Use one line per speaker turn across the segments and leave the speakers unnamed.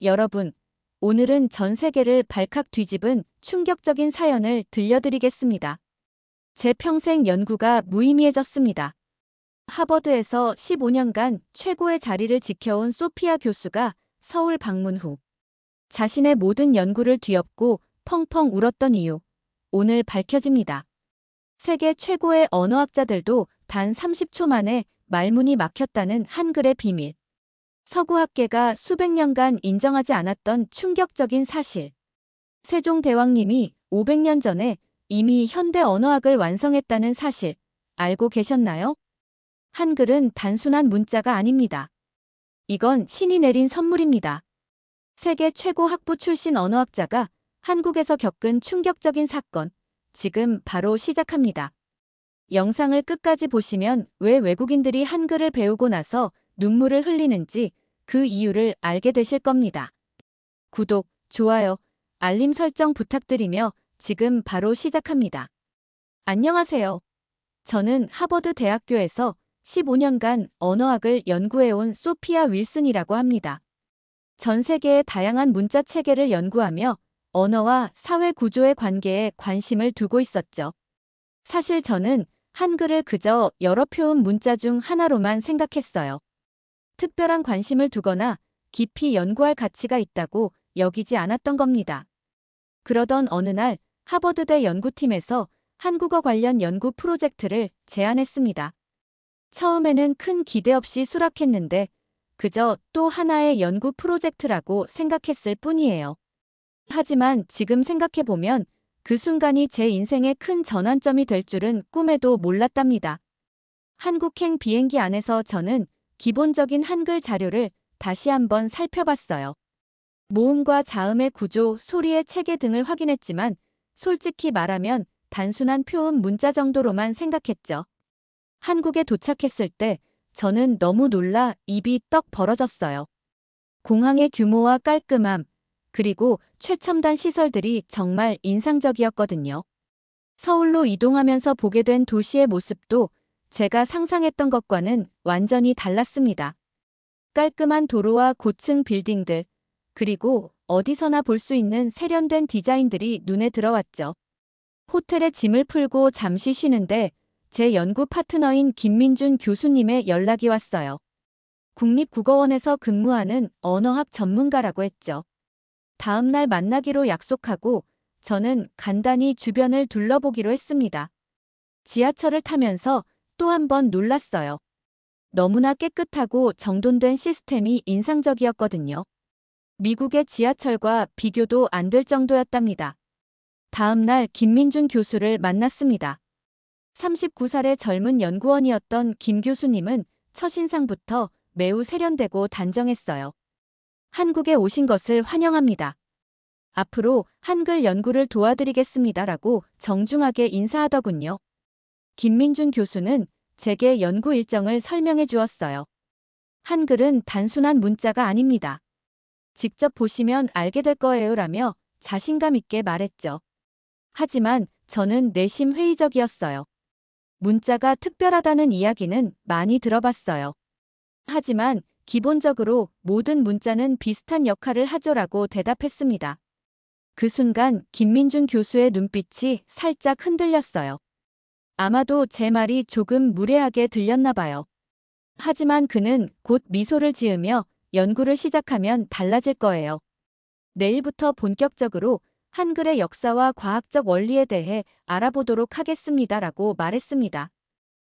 여러분, 오늘은 전 세계를 발칵 뒤집은 충격적인 사연을 들려드리겠습니다. 제 평생 연구가 무의미해졌습니다. 하버드에서 15년간 최고의 자리를 지켜온 소피아 교수가 서울 방문 후 자신의 모든 연구를 뒤엎고 펑펑 울었던 이유, 오늘 밝혀집니다. 세계 최고의 언어학자들도 단 30초 만에 말문이 막혔다는 한글의 비밀. 서구학계가 수백 년간 인정하지 않았던 충격적인 사실. 세종대왕님이 500년 전에 이미 현대 언어학을 완성했다는 사실 알고 계셨나요? 한글은 단순한 문자가 아닙니다. 이건 신이 내린 선물입니다. 세계 최고 학부 출신 언어학자가 한국에서 겪은 충격적인 사건, 지금 바로 시작합니다. 영상을 끝까지 보시면 왜 외국인들이 한글을 배우고 나서 눈물을 흘리는지 그 이유를 알게 되실 겁니다. 구독, 좋아요, 알림 설정 부탁드리며 지금 바로 시작합니다. 안녕하세요. 저는 하버드 대학교에서 15년간 언어학을 연구해온 소피아 윌슨이라고 합니다. 전 세계의 다양한 문자 체계를 연구하며 언어와 사회 구조의 관계에 관심을 두고 있었죠. 사실 저는 한글을 그저 여러 표현 문자 중 하나로만 생각했어요. 특별한 관심을 두거나 깊이 연구할 가치가 있다고 여기지 않았던 겁니다. 그러던 어느 날 하버드대 연구팀에서 한국어 관련 연구 프로젝트를 제안했습니다. 처음에는 큰 기대 없이 수락했는데 그저 또 하나의 연구 프로젝트라고 생각했을 뿐이에요. 하지만 지금 생각해보면 그 순간이 제 인생의 큰 전환점이 될 줄은 꿈에도 몰랐답니다. 한국행 비행기 안에서 저는 기본적인 한글 자료를 다시 한번 살펴봤어요. 모음과 자음의 구조, 소리의 체계 등을 확인했지만 솔직히 말하면 단순한 표현 문자 정도로만 생각했죠. 한국에 도착했을 때 저는 너무 놀라 입이 떡 벌어졌어요. 공항의 규모와 깔끔함, 그리고 최첨단 시설들이 정말 인상적이었거든요. 서울로 이동하면서 보게 된 도시의 모습도 제가 상상했던 것과는 완전히 달랐습니다. 깔끔한 도로와 고층 빌딩들, 그리고 어디서나 볼 수 있는 세련된 디자인들이 눈에 들어왔죠. 호텔에 짐을 풀고 잠시 쉬는데 제 연구 파트너인 김민준 교수님의 연락이 왔어요. 국립국어원에서 근무하는 언어학 전문가라고 했죠. 다음 날 만나기로 약속하고 저는 간단히 주변을 둘러보기로 했습니다. 지하철을 타면서 또 한 번 놀랐어요. 너무나 깨끗하고 정돈된 시스템이 인상적이었거든요. 미국의 지하철과 비교도 안 될 정도였답니다. 다음 날 김민준 교수를 만났습니다. 39살의 젊은 연구원이었던 김 교수님은 첫인상부터 매우 세련되고 단정했어요. 한국에 오신 것을 환영합니다. 앞으로 한글 연구를 도와드리겠습니다라고 정중하게 인사하더군요. 김민준 교수는 제게 연구 일정을 설명해 주었어요. 한글은 단순한 문자가 아닙니다. 직접 보시면 알게 될 거예요라며 자신감 있게 말했죠. 하지만 저는 내심 회의적이었어요. 문자가 특별하다는 이야기는 많이 들어봤어요. 하지만 기본적으로 모든 문자는 비슷한 역할을 하죠라고 대답했습니다. 그 순간 김민준 교수의 눈빛이 살짝 흔들렸어요. 아마도 제 말이 조금 무례하게 들렸나 봐요. 하지만 그는 곧 미소를 지으며 연구를 시작하면 달라질 거예요. 내일부터 본격적으로 한글의 역사와 과학적 원리에 대해 알아보도록 하겠습니다라고 말했습니다.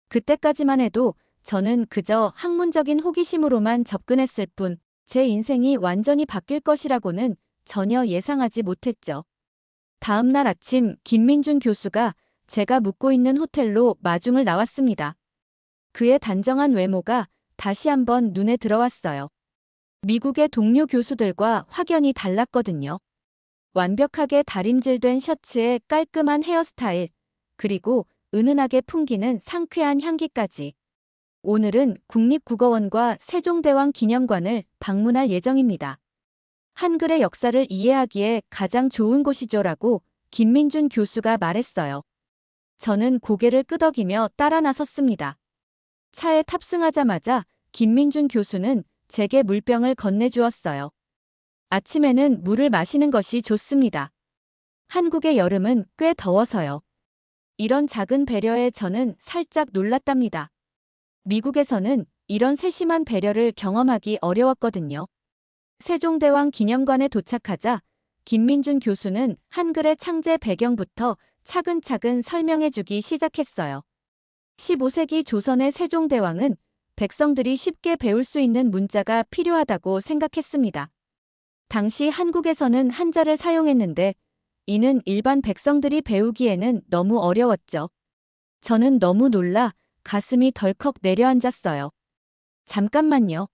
그때까지만 해도 저는 그저 학문적인 호기심으로만 접근했을 뿐 제 인생이 완전히 바뀔 것이라고는 전혀 예상하지 못했죠. 다음 날 아침 김민준 교수가 제가 묵고 있는 호텔로 마중을 나왔습니다. 그의 단정한 외모가 다시 한번 눈에 들어왔어요. 미국의 동료 교수들과 확연히 달랐거든요. 완벽하게 다림질된 셔츠에 깔끔한 헤어스타일, 그리고 은은하게 풍기는 상쾌한 향기까지. 오늘은 국립국어원과 세종대왕 기념관을 방문할 예정입니다. 한글의 역사를 이해하기에 가장 좋은 곳이죠라고 김민준 교수가 말했어요. 저는 고개를 끄덕이며 따라 나섰습니다. 차에 탑승하자마자 김민준 교수는 제게 물병을 건네주었어요. 아침에는 물을 마시는 것이 좋습니다. 한국의 여름은 꽤 더워서요. 이런 작은 배려에 저는 살짝 놀랐답니다. 미국에서는 이런 세심한 배려를 경험하기 어려웠거든요. 세종대왕 기념관에 도착하자 김민준 교수는 한글의 창제 배경부터 차근차근 설명해주기 시작했어요. 15세기 조선의 세종대왕은 백성들이 쉽게 배울 수 있는 문자가 필요하다고 생각했습니다. 당시 한국에서는 한자를 사용했는데 이는 일반 백성들이 배우기에는 너무 어려웠죠. 저는 너무 놀라 가슴이 덜컥 내려앉았어요. 잠깐만요.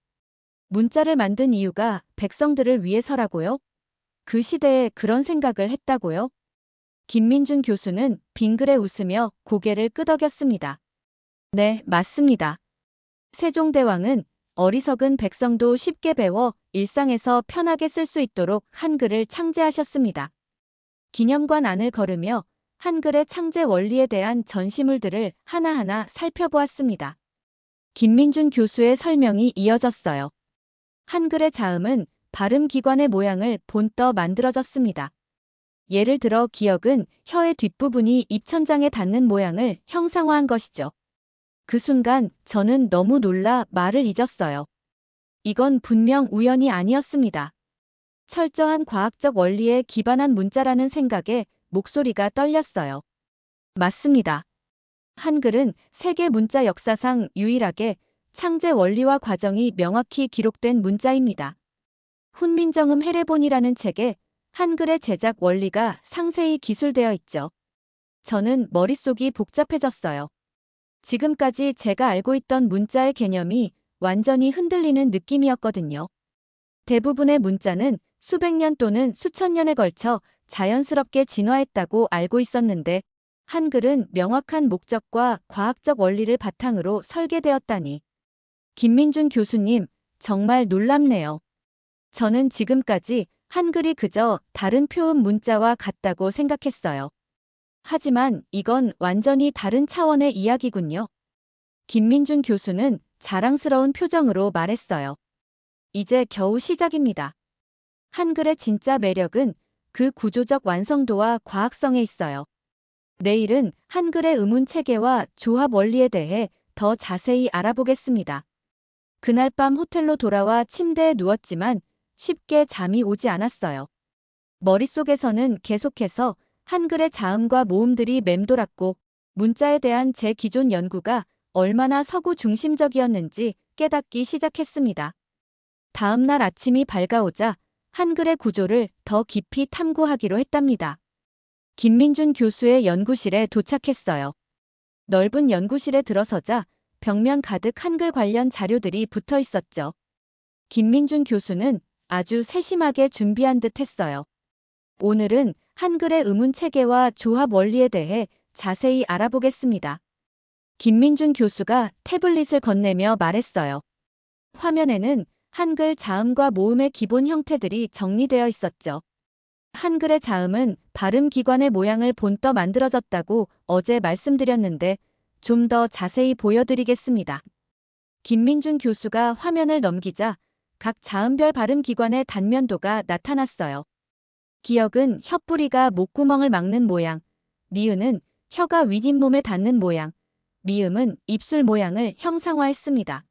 문자를 만든 이유가 백성들을 위해서라고요? 그 시대에 그런 생각을 했다고요? 김민준 교수는 빙그레 웃으며 고개를 끄덕였습니다. 네, 맞습니다. 세종대왕은 어리석은 백성도 쉽게 배워 일상에서 편하게 쓸 수 있도록 한글을 창제하셨습니다. 기념관 안을 걸으며 한글의 창제 원리에 대한 전시물들을 하나하나 살펴보았습니다. 김민준 교수의 설명이 이어졌어요. 한글의 자음은 발음기관의 모양을 본떠 만들어졌습니다. 예를 들어 기역은 혀의 뒷부분이 입천장에 닿는 모양을 형상화한 것이죠. 그 순간 저는 너무 놀라 말을 잊었어요. 이건 분명 우연이 아니었습니다. 철저한 과학적 원리에 기반한 문자라는 생각에 목소리가 떨렸어요. 맞습니다. 한글은 세계 문자 역사상 유일하게 창제 원리와 과정이 명확히 기록된 문자입니다. 훈민정음 해례본이라는 책에 한글의 제작 원리가 상세히 기술되어 있죠. 저는 머릿속이 복잡해졌어요. 지금까지 제가 알고 있던 문자의 개념이 완전히 흔들리는 느낌이었거든요. 대부분의 문자는 수백 년 또는 수천 년에 걸쳐 자연스럽게 진화했다고 알고 있었는데 한글은 명확한 목적과 과학적 원리를 바탕으로 설계되었다니. 김민준 교수님, 정말 놀랍네요. 저는 지금까지 한글이 그저 다른 표음 문자와 같다고 생각했어요. 하지만 이건 완전히 다른 차원의 이야기군요. 김민준 교수는 자랑스러운 표정으로 말했어요. 이제 겨우 시작입니다. 한글의 진짜 매력은 그 구조적 완성도와 과학성에 있어요. 내일은 한글의 음운 체계와 조합 원리에 대해 더 자세히 알아보겠습니다. 그날 밤 호텔로 돌아와 침대에 누웠지만 쉽게 잠이 오지 않았어요. 머릿속에서는 계속해서 한글의 자음과 모음들이 맴돌았고 문자에 대한 제 기존 연구가 얼마나 서구 중심적이었는지 깨닫기 시작했습니다. 다음 날 아침이 밝아오자 한글의 구조를 더 깊이 탐구하기로 했답니다. 김민준 교수의 연구실에 도착했어요. 넓은 연구실에 들어서자 벽면 가득 한글 관련 자료들이 붙어 있었죠. 김민준 교수는 아주 세심하게 준비한 듯 했어요. 오늘은 한글의 음운 체계와 조합 원리에 대해 자세히 알아보겠습니다. 김민준 교수가 태블릿을 건네며 말했어요. 화면에는 한글 자음과 모음의 기본 형태들이 정리되어 있었죠. 한글의 자음은 발음 기관의 모양을 본떠 만들어졌다고 어제 말씀드렸는데 좀 더 자세히 보여드리겠습니다. 김민준 교수가 화면을 넘기자 각 자음별 발음 기관의 단면도가 나타났어요. 기역은 혀뿌리가 목구멍을 막는 모양, 니은은 혀가 윗잇몸에 닿는 모양, 미음은 입술 모양을 형상화했습니다.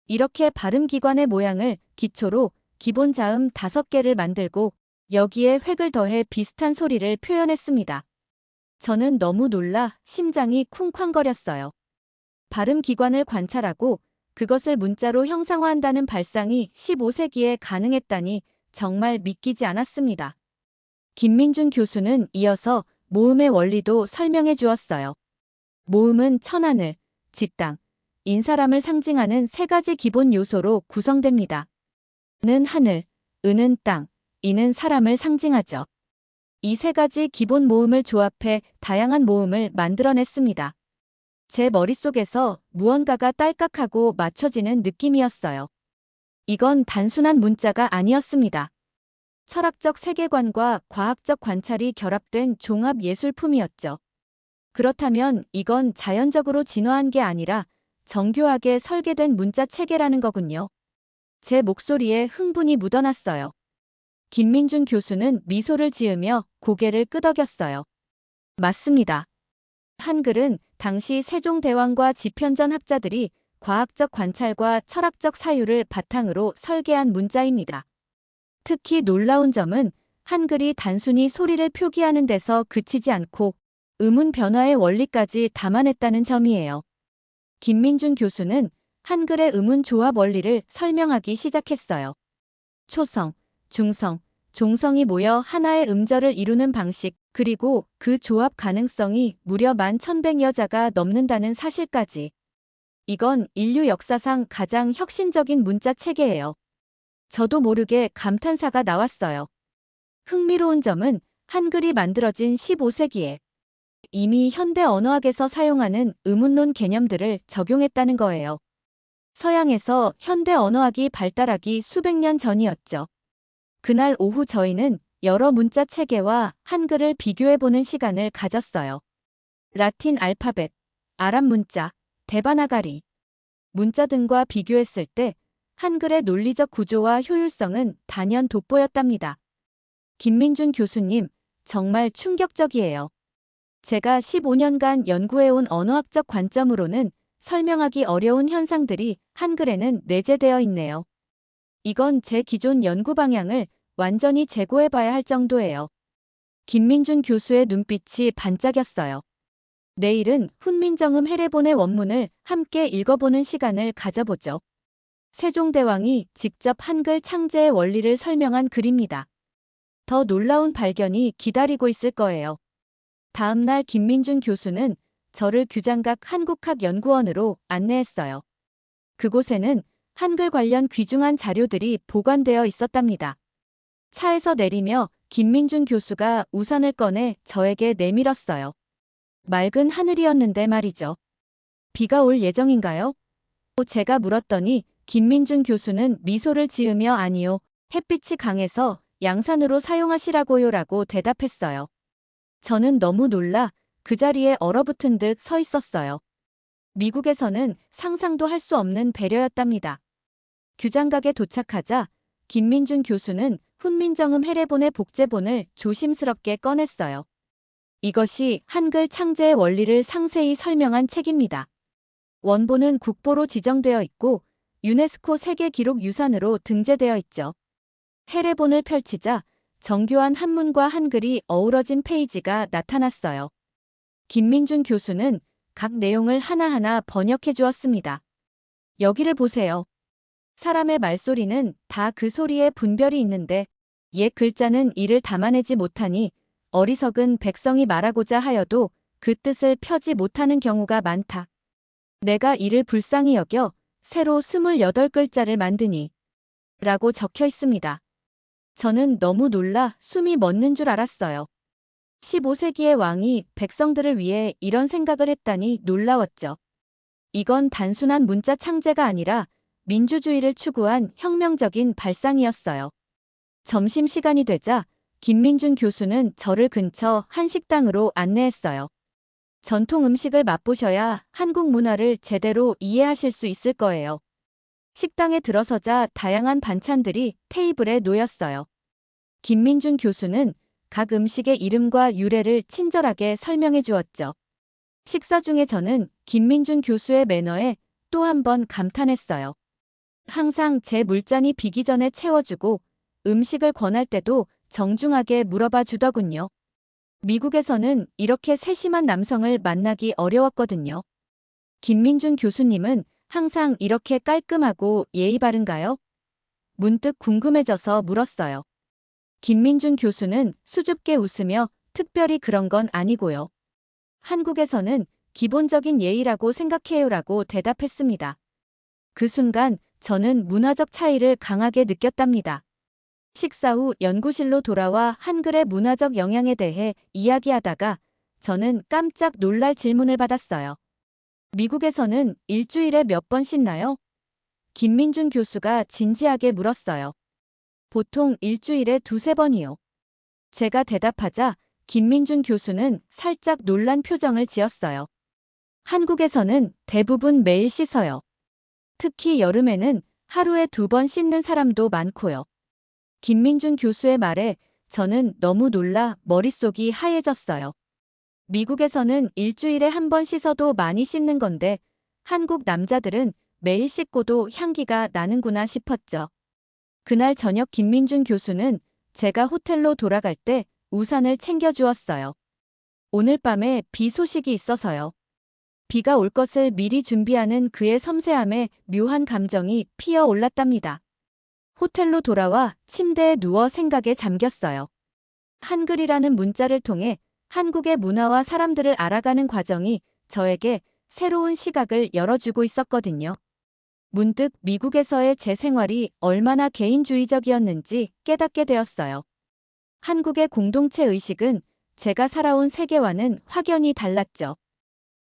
이렇게 발음 기관의 모양을 기초로 기본 자음 5개를 만들고 여기에 획을 더해 비슷한 소리를 표현했습니다. 저는 너무 놀라 심장이 쿵쾅거렸어요. 발음 기관을 관찰하고 그것을 문자로 형상화한다는 발상이 15세기에 가능했다니 정말 믿기지 않았습니다. 김민준 교수는 이어서 모음의 원리도 설명해 주었어요. 모음은 천하늘, 직당, 인사람을 상징하는 3가지 기본 요소로 구성됩니다. 는 하늘, 은은 땅, 이는 사람을 상징하죠. 이 3가지 기본 모음을 조합해 다양한 모음을 만들어냈습니다. 제 머릿속에서 무언가가 딸깍하고 맞춰지는 느낌이었어요. 이건 단순한 문자가 아니었습니다. 철학적 세계관과 과학적 관찰이 결합된 종합 예술품이었죠. 그렇다면 이건 자연적으로 진화한 게 아니라 정교하게 설계된 문자 체계라는 거군요. 제 목소리에 흥분이 묻어났어요. 김민준 교수는 미소를 지으며 고개를 끄덕였어요. 맞습니다. 한글은 당시 세종대왕과 집현전 학자들이 과학적 관찰과 철학적 사유를 바탕으로 설계한 문자입니다. 특히 놀라운 점은 한글이 단순히 소리를 표기하는 데서 그치지 않고 음운 변화의 원리까지 담아냈다는 점이에요. 김민준 교수는 한글의 음운 조합 원리를 설명하기 시작했어요. 초성, 중성, 종성이 모여 하나의 음절을 이루는 방식, 그리고 그 조합 가능성이 무려 11,100여 자가 넘는다는 사실까지. 이건 인류 역사상 가장 혁신적인 문자 체계예요. 저도 모르게 감탄사가 나왔어요. 흥미로운 점은 한글이 만들어진 15세기에 이미 현대 언어학에서 사용하는 의문론 개념들을 적용했다는 거예요. 서양에서 현대 언어학이 발달하기 수백 년 전이었죠. 그날 오후 저희는 여러 문자 체계와 한글을 비교해보는 시간을 가졌어요. 라틴 알파벳, 아랍 문자, 데바나가리 문자 등과 비교했을 때 한글의 논리적 구조와 효율성은 단연 돋보였답니다. 김민준 교수님, 정말 충격적이에요. 제가 15년간 연구해온 언어학적 관점으로는 설명하기 어려운 현상들이 한글에는 내재되어 있네요. 이건 제 기존 연구 방향을 완전히 재고해봐야 할 정도예요. 김민준 교수의 눈빛이 반짝였어요. 내일은 훈민정음 해례본의 원문을 함께 읽어보는 시간을 가져보죠. 세종대왕이 직접 한글 창제의 원리를 설명한 글입니다. 더 놀라운 발견이 기다리고 있을 거예요. 다음 날 김민준 교수는 저를 규장각 한국학연구원으로 안내했어요. 그곳에는 한글 관련 귀중한 자료들이 보관되어 있었답니다. 차에서 내리며 김민준 교수가 우산을 꺼내 저에게 내밀었어요. 맑은 하늘이었는데 말이죠. 비가 올 예정인가요? 제가 물었더니 김민준 교수는 미소를 지으며 아니요, 햇빛이 강해서 양산으로 사용하시라고요라고 대답했어요. 저는 너무 놀라 그 자리에 얼어붙은 듯 서 있었어요. 미국에서는 상상도 할 수 없는 배려였답니다. 규장각에 도착하자 김민준 교수는 훈민정음 해례본의 복제본을 조심스럽게 꺼냈어요. 이것이 한글 창제의 원리를 상세히 설명한 책입니다. 원본은 국보로 지정되어 있고 유네스코 세계기록유산으로 등재되어 있죠. 해례본을 펼치자 정교한 한문과 한글이 어우러진 페이지가 나타났어요. 김민준 교수는 각 내용을 하나하나 번역해 주었습니다. 여기를 보세요. 사람의 말소리는 다 그 소리에 분별이 있는데 옛 글자는 이를 담아내지 못하니 어리석은 백성이 말하고자 하여도 그 뜻을 펴지 못하는 경우가 많다. 내가 이를 불쌍히 여겨 새로 28글자를 만드니 라고 적혀 있습니다. 저는 너무 놀라 숨이 멎는 줄 알았어요. 15세기의 왕이 백성들을 위해 이런 생각을 했다니 놀라웠죠. 이건 단순한 문자 창제가 아니라 민주주의를 추구한 혁명적인 발상이었어요. 점심시간이 되자 김민준 교수는 저를 근처 한 식당으로 안내했어요. 전통 음식을 맛보셔야 한국 문화를 제대로 이해하실 수 있을 거예요. 식당에 들어서자 다양한 반찬들이 테이블에 놓였어요. 김민준 교수는 각 음식의 이름과 유래를 친절하게 설명해 주었죠. 식사 중에 저는 김민준 교수의 매너에 또 한 번 감탄했어요. 항상 제 물잔이 비기 전에 채워주고 음식을 권할 때도 정중하게 물어봐 주더군요. 미국에서는 이렇게 세심한 남성을 만나기 어려웠거든요. 김민준 교수님은 항상 이렇게 깔끔하고 예의 바른가요? 문득 궁금해져서 물었어요. 김민준 교수는 수줍게 웃으며 특별히 그런 건 아니고요. 한국에서는 기본적인 예의라고 생각해요라고 대답했습니다. 그 순간 저는 문화적 차이를 강하게 느꼈답니다. 식사 후 연구실로 돌아와 한글의 문화적 영향에 대해 이야기하다가 저는 깜짝 놀랄 질문을 받았어요. 미국에서는 일주일에 몇 번 씻나요? 김민준 교수가 진지하게 물었어요. 보통 일주일에 2~3번이요. 제가 대답하자 김민준 교수는 살짝 놀란 표정을 지었어요. 한국에서는 대부분 매일 씻어요. 특히 여름에는 하루에 2번 씻는 사람도 많고요. 김민준 교수의 말에 저는 너무 놀라 머릿속이 하얘졌어요. 미국에서는 일주일에 한 번 씻어도 많이 씻는 건데 한국 남자들은 매일 씻고도 향기가 나는구나 싶었죠. 그날 저녁 김민준 교수는 제가 호텔로 돌아갈 때 우산을 챙겨주었어요. 오늘 밤에 비 소식이 있어서요. 비가 올 것을 미리 준비하는 그의 섬세함에 묘한 감정이 피어 올랐답니다. 호텔로 돌아와 침대에 누워 생각에 잠겼어요. 한글이라는 문자를 통해 한국의 문화와 사람들을 알아가는 과정이 저에게 새로운 시각을 열어주고 있었거든요. 문득 미국에서의 제 생활이 얼마나 개인주의적이었는지 깨닫게 되었어요. 한국의 공동체 의식은 제가 살아온 세계와는 확연히 달랐죠.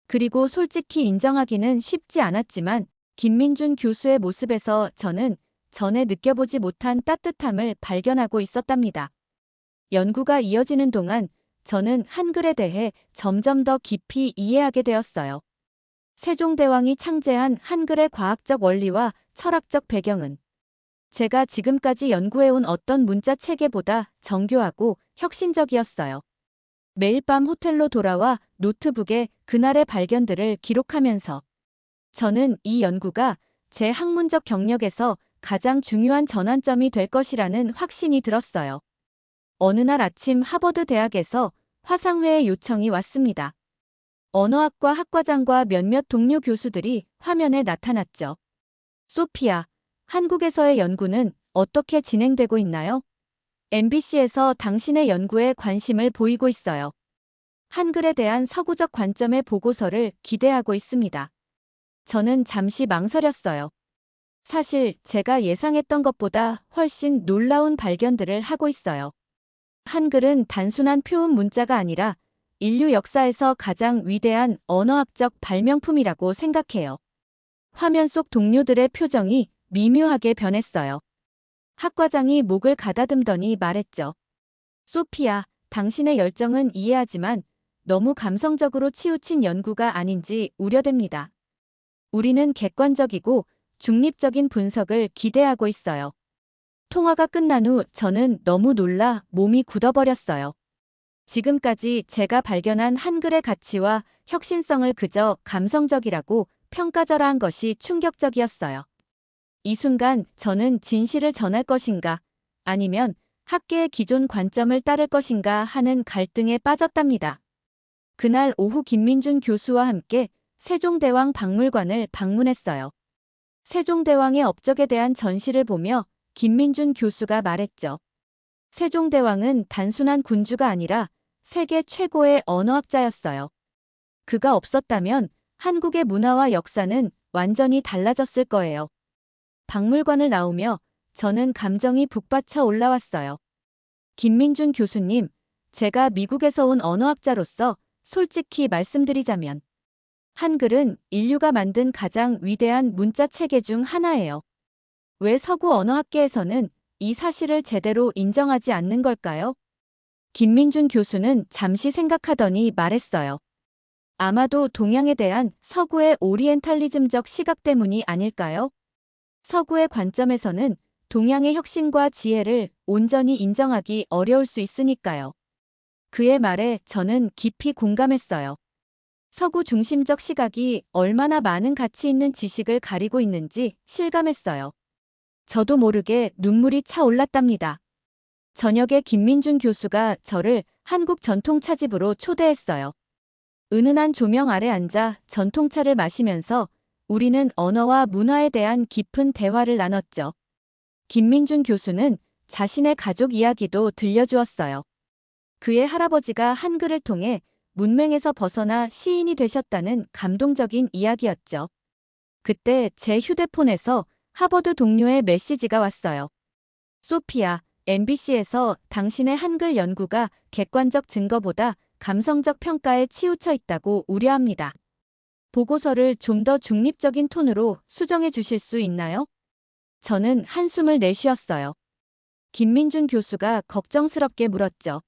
그리고 솔직히 인정하기는 쉽지 않았지만 김민준 교수의 모습에서 저는 전에 느껴보지 못한 따뜻함을 발견하고 있었답니다. 연구가 이어지는 동안 저는 한글에 대해 점점 더 깊이 이해하게 되었어요. 세종대왕이 창제한 한글의 과학적 원리와 철학적 배경은 제가 지금까지 연구해온 어떤 문자 체계보다 정교하고 혁신적이었어요. 매일 밤 호텔로 돌아와 노트북에 그날의 발견들을 기록하면서 저는 이 연구가 제 학문적 경력에서 가장 중요한 전환점이 될 것이라는 확신이 들었어요. 어느 날 아침 하버드 대학에서 화상회의 요청이 왔습니다. 언어학과 학과장과 몇몇 동료 교수들이 화면에 나타났죠. 소피아, 한국에서의 연구는 어떻게 진행되고 있나요? MBC에서 당신의 연구에 관심을 보이고 있어요. 한글에 대한 서구적 관점의 보고서를 기대하고 있습니다. 저는 잠시 망설였어요. 사실 제가 예상했던 것보다 훨씬 놀라운 발견들을 하고 있어요. 한글은 단순한 표음 문자가 아니라 인류 역사에서 가장 위대한 언어학적 발명품이라고 생각해요. 화면 속 동료들의 표정이 미묘하게 변했어요. 학과장이 목을 가다듬더니 말했죠. 소피아, 당신의 열정은 이해하지만 너무 감성적으로 치우친 연구가 아닌지 우려됩니다. 우리는 객관적이고 중립적인 분석을 기대하고 있어요. 통화가 끝난 후 저는 너무 놀라 몸이 굳어버렸어요. 지금까지 제가 발견한 한글의 가치와 혁신성을 그저 감성적이라고 평가절하한 것이 충격적이었어요. 이 순간 저는 진실을 전할 것인가 아니면 학계의 기존 관점을 따를 것인가 하는 갈등에 빠졌답니다. 그날 오후 김민준 교수와 함께 세종대왕 박물관을 방문했어요. 세종대왕의 업적에 대한 전시를 보며 김민준 교수가 말했죠. 세종대왕은 단순한 군주가 아니라 세계 최고의 언어학자였어요. 그가 없었다면 한국의 문화와 역사는 완전히 달라졌을 거예요. 박물관을 나오며 저는 감정이 북받쳐 올라왔어요. 김민준 교수님, 제가 미국에서 온 언어학자로서 솔직히 말씀드리자면 한글은 인류가 만든 가장 위대한 문자 체계 중 하나예요. 왜 서구 언어학계에서는 이 사실을 제대로 인정하지 않는 걸까요? 김민준 교수는 잠시 생각하더니 말했어요. 아마도 동양에 대한 서구의 오리엔탈리즘적 시각 때문이 아닐까요? 서구의 관점에서는 동양의 혁신과 지혜를 온전히 인정하기 어려울 수 있으니까요. 그의 말에 저는 깊이 공감했어요. 서구 중심적 시각이 얼마나 많은 가치 있는 지식을 가리고 있는지 실감했어요. 저도 모르게 눈물이 차올랐답니다. 저녁에 김민준 교수가 저를 한국 전통차집으로 초대했어요. 은은한 조명 아래 앉아 전통차를 마시면서 우리는 언어와 문화에 대한 깊은 대화를 나눴죠. 김민준 교수는 자신의 가족 이야기도 들려주었어요. 그의 할아버지가 한글을 통해 문맹에서 벗어나 시인이 되셨다는 감동적인 이야기였죠. 그때 제 휴대폰에서 하버드 동료의 메시지가 왔어요. 소피아, MBC에서 당신의 한글 연구가 객관적 증거보다 감성적 평가에 치우쳐 있다고 우려합니다. 보고서를 좀 더 중립적인 톤으로 수정해 주실 수 있나요? 저는 한숨을 내쉬었어요. 김민준 교수가 걱정스럽게 물었죠.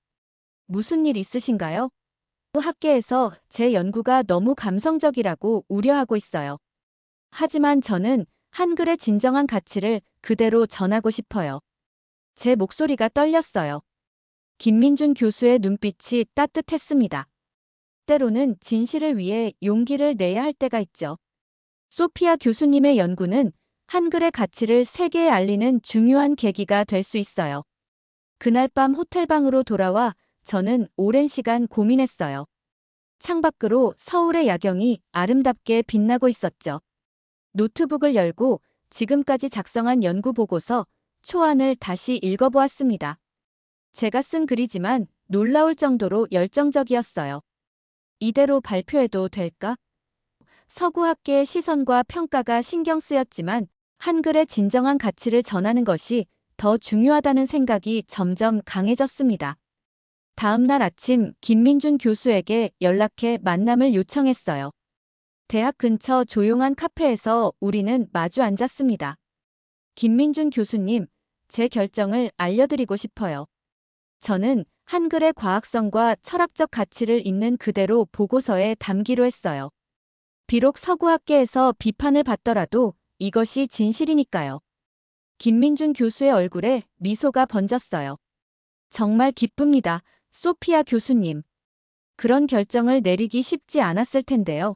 무슨 일 있으신가요? 학계에서 제 연구가 너무 감성적이라고 우려하고 있어요. 하지만 저는 한글의 진정한 가치를 그대로 전하고 싶어요. 제 목소리가 떨렸어요. 김민준 교수의 눈빛이 따뜻했습니다. 때로는 진실을 위해 용기를 내야 할 때가 있죠. 소피아 교수님의 연구는 한글의 가치를 세계에 알리는 중요한 계기가 될 수 있어요. 그날 밤 호텔방으로 돌아와 저는 오랜 시간 고민했어요. 창밖으로 서울의 야경이 아름답게 빛나고 있었죠. 노트북을 열고 지금까지 작성한 연구 보고서 초안을 다시 읽어보았습니다. 제가 쓴 글이지만 놀라울 정도로 열정적이었어요. 이대로 발표해도 될까? 서구학계의 시선과 평가가 신경 쓰였지만 한글의 진정한 가치를 전하는 것이 더 중요하다는 생각이 점점 강해졌습니다. 다음 날 아침 김민준 교수에게 연락해 만남을 요청했어요. 대학 근처 조용한 카페에서 우리는 마주 앉았습니다. 김민준 교수님, 제 결정을 알려드리고 싶어요. 저는 한글의 과학성과 철학적 가치를 있는 그대로 보고서에 담기로 했어요. 비록 서구학계에서 비판을 받더라도 이것이 진실이니까요. 김민준 교수의 얼굴에 미소가 번졌어요. 정말 기쁩니다, 소피아 교수님. 그런 결정을 내리기 쉽지 않았을 텐데요.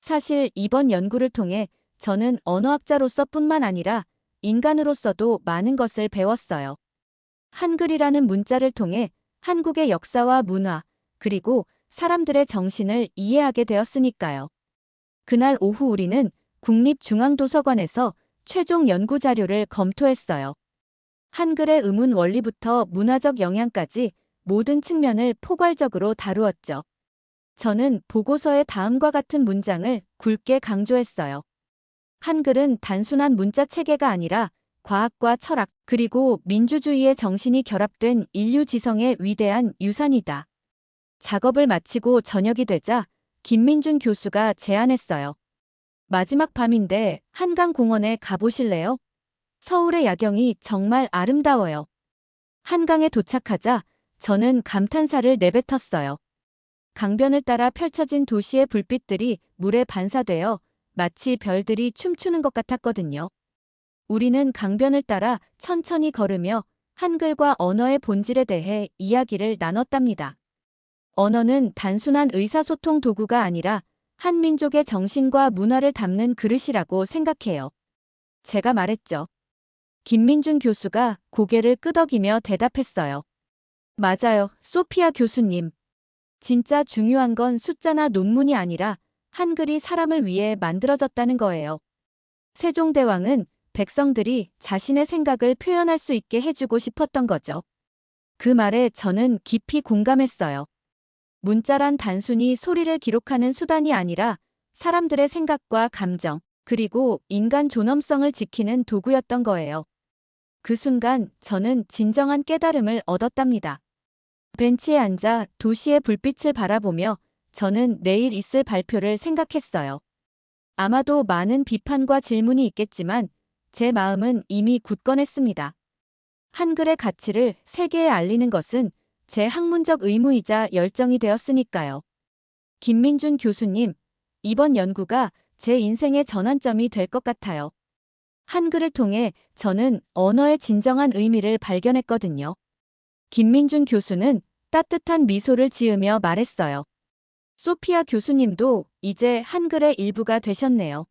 사실 이번 연구를 통해 저는 언어학자로서뿐만 아니라 인간으로서도 많은 것을 배웠어요. 한글이라는 문자를 통해 한국의 역사와 문화, 그리고 사람들의 정신을 이해하게 되었으니까요. 그날 오후 우리는 국립중앙도서관에서 최종 연구 자료를 검토했어요. 한글의 의문 원리부터 문화적 영향까지 모든 측면을 포괄적으로 다루었죠. 저는 보고서의 다음과 같은 문장을 굵게 강조했어요. 한글은 단순한 문자 체계가 아니라 과학과 철학, 그리고 민주주의의 정신이 결합된 인류 지성의 위대한 유산이다. 작업을 마치고 저녁이 되자 김민준 교수가 제안했어요. 마지막 밤인데 한강공원에 가보실래요? 서울의 야경이 정말 아름다워요. 한강에 도착하자 저는 감탄사를 내뱉었어요. 강변을 따라 펼쳐진 도시의 불빛들이 물에 반사되어 마치 별들이 춤추는 것 같았거든요. 우리는 강변을 따라 천천히 걸으며 한글과 언어의 본질에 대해 이야기를 나눴답니다. 언어는 단순한 의사소통 도구가 아니라 한 민족의 정신과 문화를 담는 그릇이라고 생각해요. 제가 말했죠. 김민준 교수가 고개를 끄덕이며 대답했어요. 맞아요, 소피아 교수님. 진짜 중요한 건 숫자나 논문이 아니라 한글이 사람을 위해 만들어졌다는 거예요. 세종대왕은 백성들이 자신의 생각을 표현할 수 있게 해주고 싶었던 거죠. 그 말에 저는 깊이 공감했어요. 문자란 단순히 소리를 기록하는 수단이 아니라 사람들의 생각과 감정, 그리고 인간 존엄성을 지키는 도구였던 거예요. 그 순간 저는 진정한 깨달음을 얻었답니다. 벤치에 앉아 도시의 불빛을 바라보며 저는 내일 있을 발표를 생각했어요. 아마도 많은 비판과 질문이 있겠지만 제 마음은 이미 굳건했습니다. 한글의 가치를 세계에 알리는 것은 제 학문적 의무이자 열정이 되었으니까요. 김민준 교수님, 이번 연구가 제 인생의 전환점이 될 것 같아요. 한글을 통해 저는 언어의 진정한 의미를 발견했거든요. 김민준 교수는 따뜻한 미소를 지으며 말했어요. 소피아 교수님도 이제 한글의 일부가 되셨네요.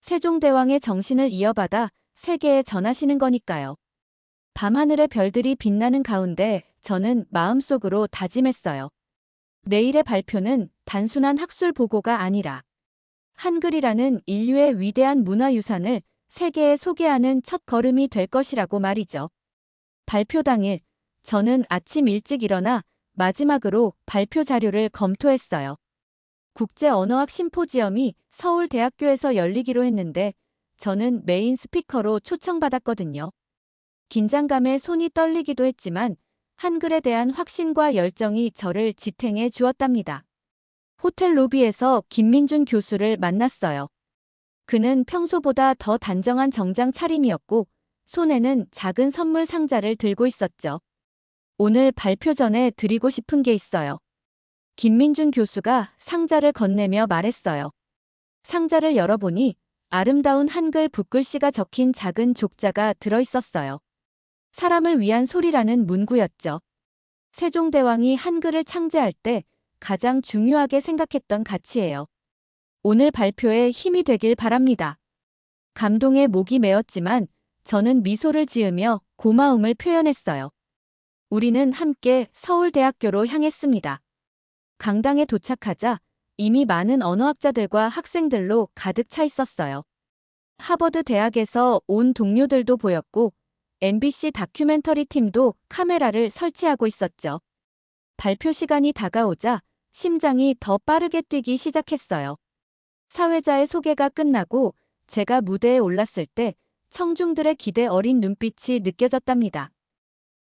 세종대왕의 정신을 이어받아 세계에 전하시는 거니까요. 밤하늘의 별들이 빛나는 가운데 저는 마음속으로 다짐했어요. 내일의 발표는 단순한 학술 보고가 아니라 한글이라는 인류의 위대한 문화유산을 세계에 소개하는 첫 걸음이 될 것이라고 말이죠. 발표 당일, 저는 아침 일찍 일어나 마지막으로 발표 자료를 검토했어요. 국제언어학 심포지엄이 서울대학교에서 열리기로 했는데 저는 메인 스피커로 초청받았거든요. 긴장감에 손이 떨리기도 했지만 한글에 대한 확신과 열정이 저를 지탱해 주었답니다. 호텔 로비에서 김민준 교수를 만났어요. 그는 평소보다 더 단정한 정장 차림이었고 손에는 작은 선물 상자를 들고 있었죠. 오늘 발표 전에 드리고 싶은 게 있어요. 김민준 교수가 상자를 건네며 말했어요. 상자를 열어보니 아름다운 한글 붓글씨가 적힌 작은 족자가 들어있었어요. 사람을 위한 소리라는 문구였죠. 세종대왕이 한글을 창제할 때 가장 중요하게 생각했던 가치예요. 오늘 발표에 힘이 되길 바랍니다. 감동에 목이 메었지만 저는 미소를 지으며 고마움을 표현했어요. 우리는 함께 서울대학교로 향했습니다. 강당에 도착하자 이미 많은 언어학자들과 학생들로 가득 차 있었어요. 하버드 대학에서 온 동료들도 보였고 MBC 다큐멘터리 팀도 카메라를 설치하고 있었죠. 발표 시간이 다가오자 심장이 더 빠르게 뛰기 시작했어요. 사회자의 소개가 끝나고 제가 무대에 올랐을 때 청중들의 기대 어린 눈빛이 느껴졌답니다.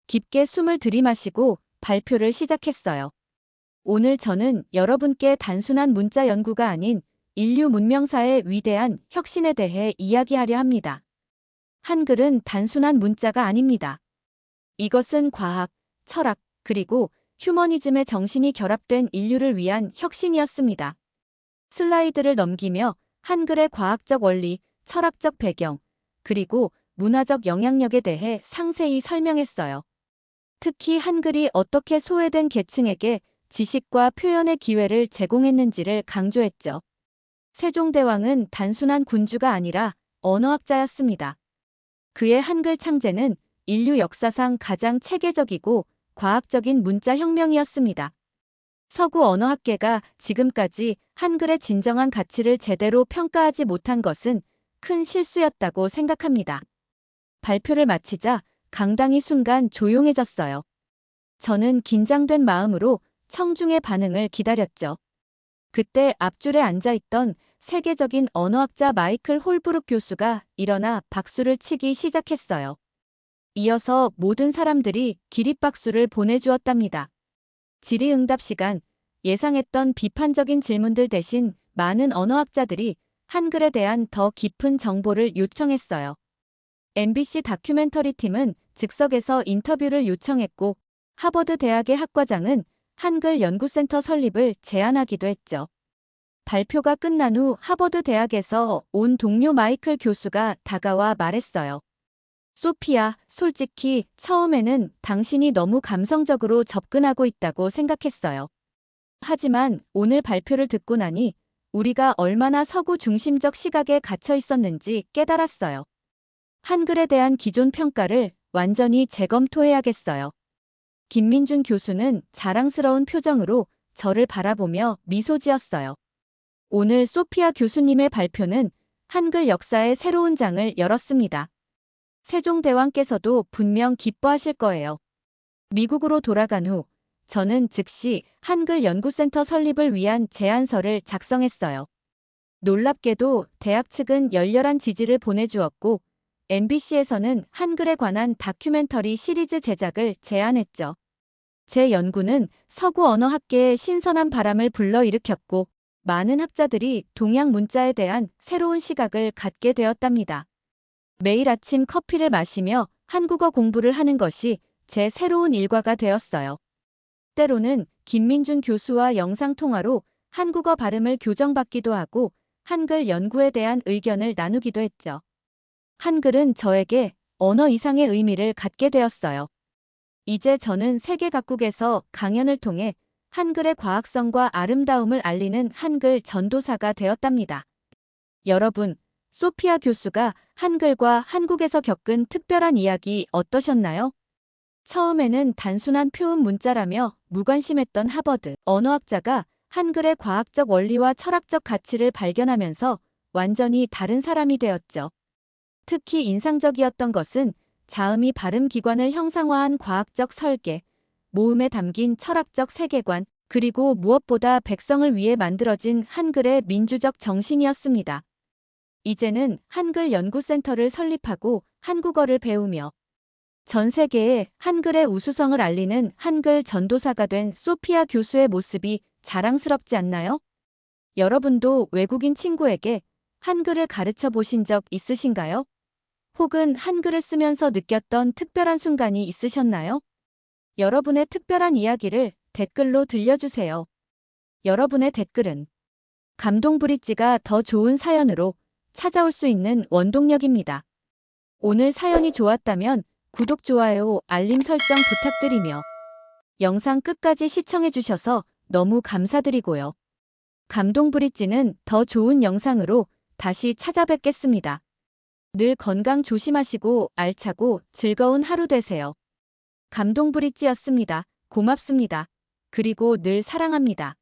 깊게 숨을 들이마시고 발표를 시작했어요. 오늘 저는 여러분께 단순한 문자 연구가 아닌 인류 문명사의 위대한 혁신에 대해 이야기하려 합니다. 한글은 단순한 문자가 아닙니다. 이것은 과학, 철학, 그리고 휴머니즘의 정신이 결합된 인류를 위한 혁신이었습니다. 슬라이드를 넘기며 한글의 과학적 원리, 철학적 배경, 그리고 문화적 영향력에 대해 상세히 설명했어요. 특히 한글이 어떻게 소외된 계층에게 지식과 표현의 기회를 제공했는지를 강조했죠. 세종대왕은 단순한 군주가 아니라 언어학자였습니다. 그의 한글 창제는 인류 역사상 가장 체계적이고 과학적인 문자혁명이었습니다. 서구 언어학계가 지금까지 한글의 진정한 가치를 제대로 평가하지 못한 것은 큰 실수였다고 생각합니다. 발표를 마치자 강당이 순간 조용해졌어요. 저는 긴장된 마음으로 청중의 반응을 기다렸죠. 그때 앞줄에 앉아있던 세계적인 언어학자 마이클 홀브룩 교수가 일어나 박수를 치기 시작했어요. 이어서 모든 사람들이 기립박수를 보내주었답니다. 질의응답 시간, 예상했던 비판적인 질문들 대신 많은 언어학자들이 한글에 대한 더 깊은 정보를 요청했어요. MBC 다큐멘터리 팀은 즉석에서 인터뷰를 요청했고 하버드 대학의 학과장은 한글 연구센터 설립을 제안하기도 했죠. 발표가 끝난 후 하버드 대학에서 온 동료 마이클 교수가 다가와 말했어요. 소피야, 솔직히 처음에는 당신이 너무 감성적으로 접근하고 있다고 생각했어요. 하지만 오늘 발표를 듣고 나니 우리가 얼마나 서구 중심적 시각에 갇혀 있었는지 깨달았어요. 한글에 대한 기존 평가를 완전히 재검토해야겠어요. 김민준 교수는 자랑스러운 표정으로 저를 바라보며 미소 지었어요. 오늘 소피아 교수님의 발표는 한글 역사의 새로운 장을 열었습니다. 세종대왕께서도 분명 기뻐하실 거예요. 미국으로 돌아간 후 저는 즉시 한글 연구센터 설립을 위한 제안서를 작성했어요. 놀랍게도 대학 측은 열렬한 지지를 보내주었고 MBC에서는 한글에 관한 다큐멘터리 시리즈 제작을 제안했죠. 제 연구는 서구 언어학계에 신선한 바람을 불러일으켰고 많은 학자들이 동양 문자에 대한 새로운 시각을 갖게 되었답니다. 매일 아침 커피를 마시며 한국어 공부를 하는 것이 제 새로운 일과가 되었어요. 때로는 김민준 교수와 영상통화로 한국어 발음을 교정받기도 하고 한글 연구에 대한 의견을 나누기도 했죠. 한글은 저에게 언어 이상의 의미를 갖게 되었어요. 이제 저는 세계 각국에서 강연을 통해 한글의 과학성과 아름다움을 알리는 한글 전도사가 되었답니다. 여러분, 소피아 교수가 한글과 한국에서 겪은 특별한 이야기 어떠셨나요? 처음에는 단순한 표음 문자라며 무관심했던 하버드 언어학자가 한글의 과학적 원리와 철학적 가치를 발견하면서 완전히 다른 사람이 되었죠. 특히 인상적이었던 것은 자음이 발음 기관을 형상화한 과학적 설계, 모음에 담긴 철학적 세계관, 그리고 무엇보다 백성을 위해 만들어진 한글의 민주적 정신이었습니다. 이제는 한글 연구센터를 설립하고 한국어를 배우며 전 세계에 한글의 우수성을 알리는 한글 전도사가 된 소피아 교수의 모습이 자랑스럽지 않나요? 여러분도 외국인 친구에게 한글을 가르쳐 보신 적 있으신가요? 혹은 한글을 쓰면서 느꼈던 특별한 순간이 있으셨나요? 여러분의 특별한 이야기를 댓글로 들려주세요. 여러분의 댓글은 감동 브릿지가 더 좋은 사연으로 찾아올 수 있는 원동력입니다. 오늘 사연이 좋았다면 구독, 좋아요, 알림 설정 부탁드리며 영상 끝까지 시청해주셔서 너무 감사드리고요. 감동브릿지는 더 좋은 영상으로 다시 찾아뵙겠습니다. 늘 건강 조심하시고 알차고 즐거운 하루 되세요. 감동브릿지였습니다. 고맙습니다. 그리고 늘 사랑합니다.